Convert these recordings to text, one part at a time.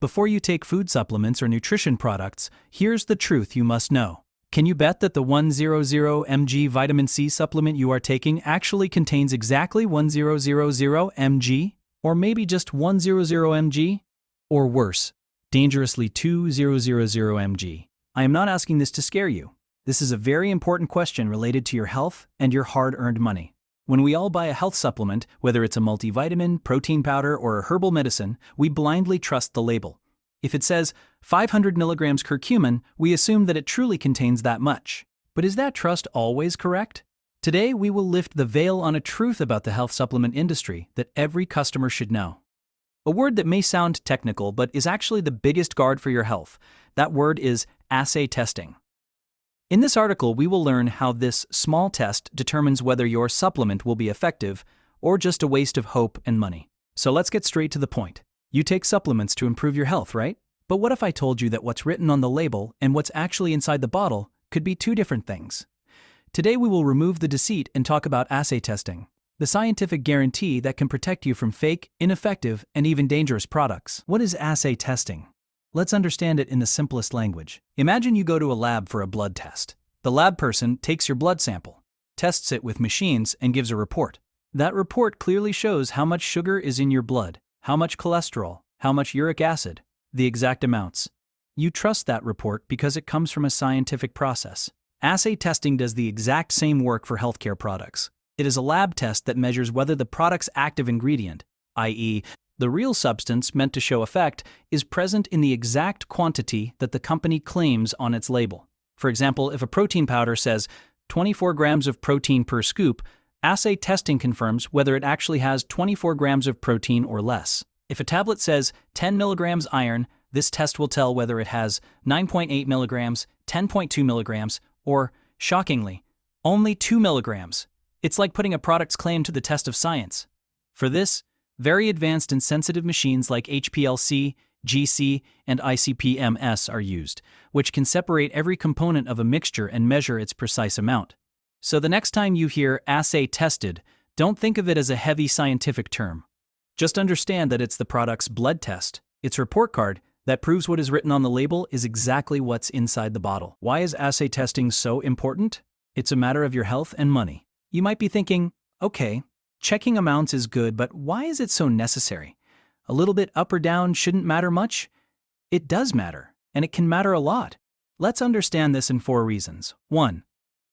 Before you take food supplements or nutrition products, here's the truth you must know. Can you bet that the 100 mg vitamin C supplement you are taking actually contains exactly 1000 mg? Or maybe just 100 mg? Or worse, dangerously 2000 mg? I am not asking this to scare you. This is a very important question related to your health and your hard-earned money. When we all buy a health supplement, whether it's a multivitamin, protein powder, or a herbal medicine, we blindly trust the label. If it says 500 milligrams curcumin, we assume that it truly contains that much. But is that trust always correct? Today, we will lift the veil on a truth about the health supplement industry that every customer should know. A word that may sound technical but is actually the biggest guard for your health. That word is assay testing. In this article, we will learn how this small test determines whether your supplement will be effective or just a waste of hope and money. So let's get straight to the point. You take supplements to improve your health, right? But what if I told you that what's written on the label and what's actually inside the bottle could be two different things? Today we will remove the deceit and talk about assay testing, the scientific guarantee that can protect you from fake, ineffective, and even dangerous products. What is assay testing? Let's understand it in the simplest language. Imagine you go to a lab for a blood test. The lab person takes your blood sample, tests it with machines, and gives a report. That report clearly shows how much sugar is in your blood, how much cholesterol, how much uric acid, the exact amounts. You trust that report because it comes from a scientific process. Assay testing does the exact same work for healthcare products. It is a lab test that measures whether the product's active ingredient, i.e., the real substance meant to show effect, is present in the exact quantity that the company claims on its label. For example, if a protein powder says 24 grams of protein per scoop, assay testing confirms whether it actually has 24 grams of protein or less. If a tablet says 10 milligrams iron, this test will tell whether it has 9.8 milligrams, 10.2 milligrams, or, shockingly, only 2 milligrams. It's like putting a product's claim to the test of science. For this, very advanced and sensitive machines like HPLC, GC, and ICP-MS are used, which can separate every component of a mixture and measure its precise amount. So the next time you hear assay tested, don't think of it as a heavy scientific term. Just understand that it's the product's blood test, its report card, that proves what is written on the label is exactly what's inside the bottle. Why is assay testing so important? It's a matter of your health and money. You might be thinking, okay, checking amounts is good, but why is it so necessary? A little bit up or down shouldn't matter much? It does matter, and it can matter a lot. Let's understand this in 4 reasons. 1.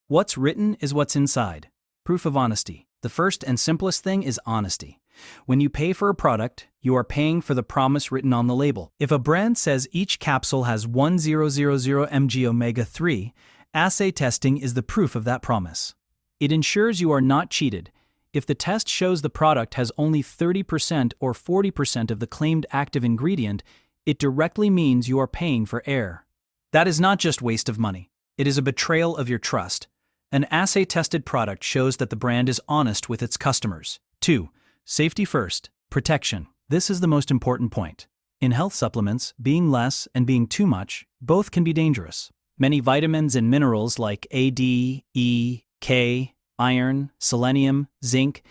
What's written is what's inside. Proof of honesty. The first and simplest thing is honesty. When you pay for a product, you are paying for the promise written on the label. If a brand says each capsule has 1000 mg omega-3, assay testing is the proof of that promise. It ensures you are not cheated. If the test shows the product has only 30% or 40% of the claimed active ingredient, it directly means you are paying for air. That is not just waste of money. It is a betrayal of your trust. An assay-tested product shows that the brand is honest with its customers. 2. Safety first. Protection. This is the most important point. In health supplements, being less and being too much, both can be dangerous. Many vitamins and minerals like A, D, E, K, iron, selenium, zinc,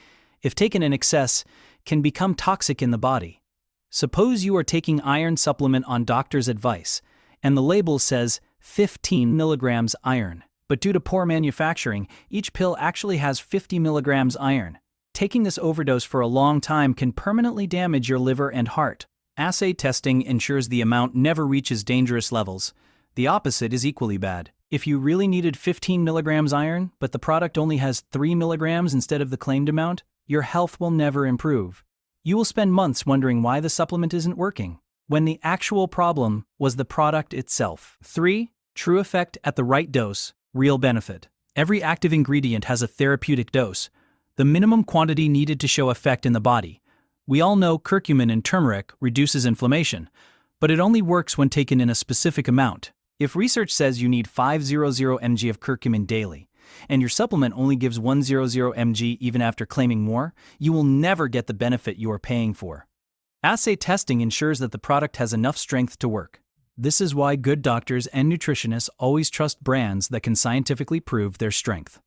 if taken in excess, can become toxic in the body. Suppose you are taking iron supplement on doctor's advice, and the label says 15 milligrams iron, but due to poor manufacturing, each pill actually has 50 milligrams iron. Taking this overdose for a long time can permanently damage your liver and heart. Assay testing ensures the amount never reaches dangerous levels. The opposite is equally bad. If you really needed 15 milligrams iron, but the product only has 3 milligrams instead of the claimed amount, your health will never improve. You will spend months wondering why the supplement isn't working, when the actual problem was the product itself. 3. True effect at the right dose, real benefit. Every active ingredient has a therapeutic dose, the minimum quantity needed to show effect in the body. We all know curcumin and turmeric reduces inflammation, but it only works when taken in a specific amount. If research says you need 500 mg of curcumin daily, and your supplement only gives 100 mg even after claiming more, you will never get the benefit you are paying for. Assay testing ensures that the product has enough strength to work. This is why good doctors and nutritionists always trust brands that can scientifically prove their strength.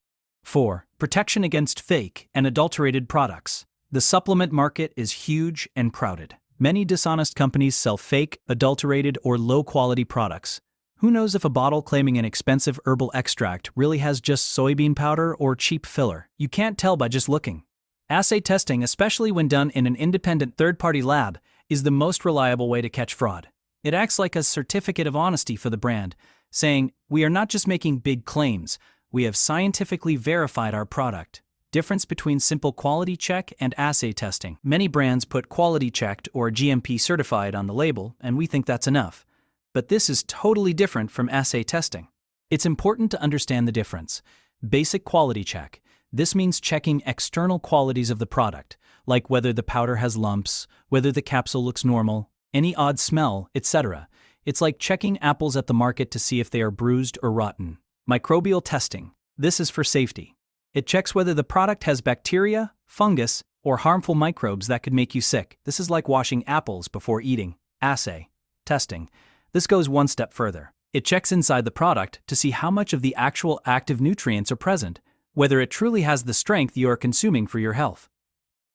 4. Protection against fake and adulterated products. The supplement market is huge and crowded. Many dishonest companies sell fake, adulterated, or low-quality products. Who knows if a bottle claiming an expensive herbal extract really has just soybean powder or cheap filler? You can't tell by just looking. Assay testing, especially when done in an independent third-party lab, is the most reliable way to catch fraud. It acts like a certificate of honesty for the brand, saying, "We are not just making big claims, we have scientifically verified our product." Difference between simple quality check and assay testing. Many brands put quality checked or GMP certified on the label, and we think that's enough. But this is totally different from assay testing. It's important to understand the difference. Basic quality check. This means checking external qualities of the product, like whether the powder has lumps, whether the capsule looks normal, any odd smell, etc. It's like checking apples at the market to see if they are bruised or rotten. Microbial testing. This is for safety. It checks whether the product has bacteria, fungus, or harmful microbes that could make you sick. This is like washing apples before eating. Assay testing. This goes one step further. It checks inside the product to see how much of the actual active nutrients are present, whether it truly has the strength you are consuming for your health.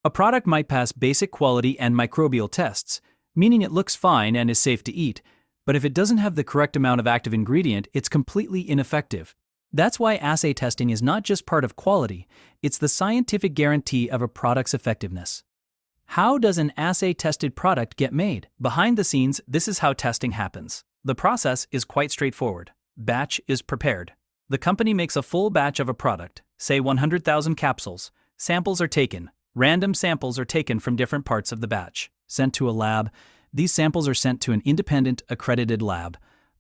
A product might pass basic quality and microbial tests, meaning it looks fine and is safe to eat, but if it doesn't have the correct amount of active ingredient, it's completely ineffective. That's why assay testing is not just part of quality, it's the scientific guarantee of a product's effectiveness. How does an assay-tested product get made? Behind the scenes, this is how testing happens. The process is quite straightforward. Batch is prepared. The company makes a full batch of a product, say 100,000 capsules. Samples are taken. Random samples are taken from different parts of the batch. Sent to a lab. These samples are sent to an independent, accredited lab.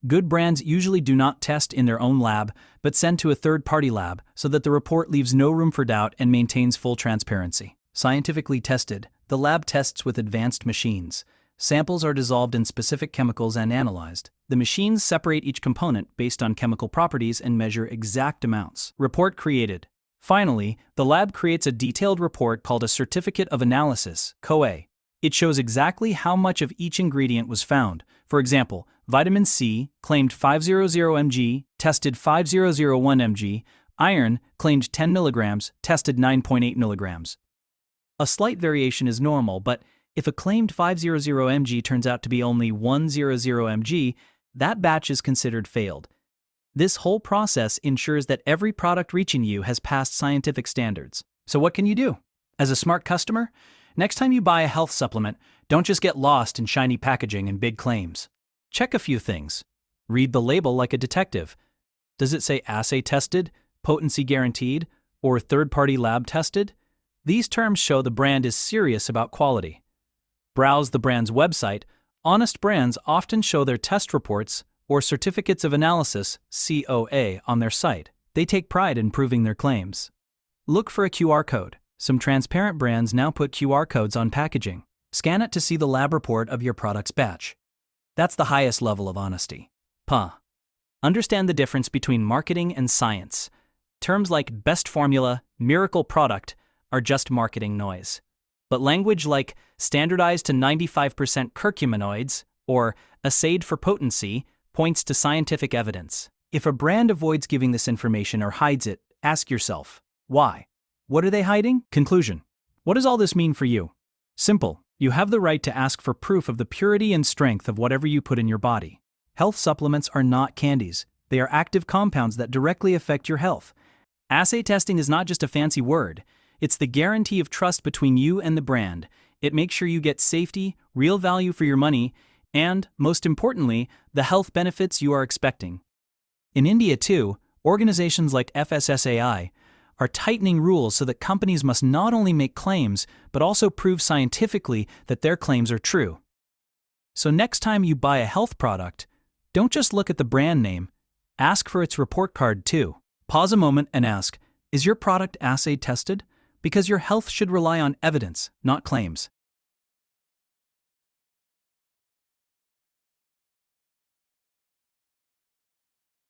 Good brands usually do not test in their own lab, but send to a third-party lab so that the report leaves no room for doubt and maintains full transparency. Scientifically tested, the lab tests with advanced machines. Samples are dissolved in specific chemicals and analyzed. The machines separate each component based on chemical properties and measure exact amounts. Report created. Finally, the lab creates a detailed report called a Certificate of Analysis, COA. It shows exactly how much of each ingredient was found. For example, vitamin C claimed 500 mg, tested 5001 mg. Iron claimed 10 mg, tested 9.8 mg. A slight variation is normal, but if a claimed 500 mg turns out to be only 100 mg, that batch is considered failed. This whole process ensures that every product reaching you has passed scientific standards. So what can you do? As a smart customer, next time you buy a health supplement, don't just get lost in shiny packaging and big claims. Check a few things. Read the label like a detective. Does it say assay tested, potency guaranteed, or third-party lab tested? These terms show the brand is serious about quality. Browse the brand's website. Honest brands often show their test reports or certificates of analysis, COA, on their site. They take pride in proving their claims. Look for a QR code. Some transparent brands now put QR codes on packaging. Scan it to see the lab report of your product's batch. That's the highest level of honesty. Understand the difference between marketing and science. Terms like best formula, miracle product are just marketing noise. But language like standardized to 95% curcuminoids or assayed for potency points to scientific evidence. If a brand avoids giving this information or hides it, ask yourself, why? What are they hiding? Conclusion. What does all this mean for you? Simple. You have the right to ask for proof of the purity and strength of whatever you put in your body. Health supplements are not candies. They are active compounds that directly affect your health. Assay testing is not just a fancy word. It's the guarantee of trust between you and the brand. It makes sure you get safety, real value for your money, and, most importantly, the health benefits you are expecting. In India, too, organizations like FSSAI are tightening rules so that companies must not only make claims, but also prove scientifically that their claims are true. So next time you buy a health product, don't just look at the brand name, ask for its report card too. Pause a moment and ask, is your product assay tested? Because your health should rely on evidence, not claims.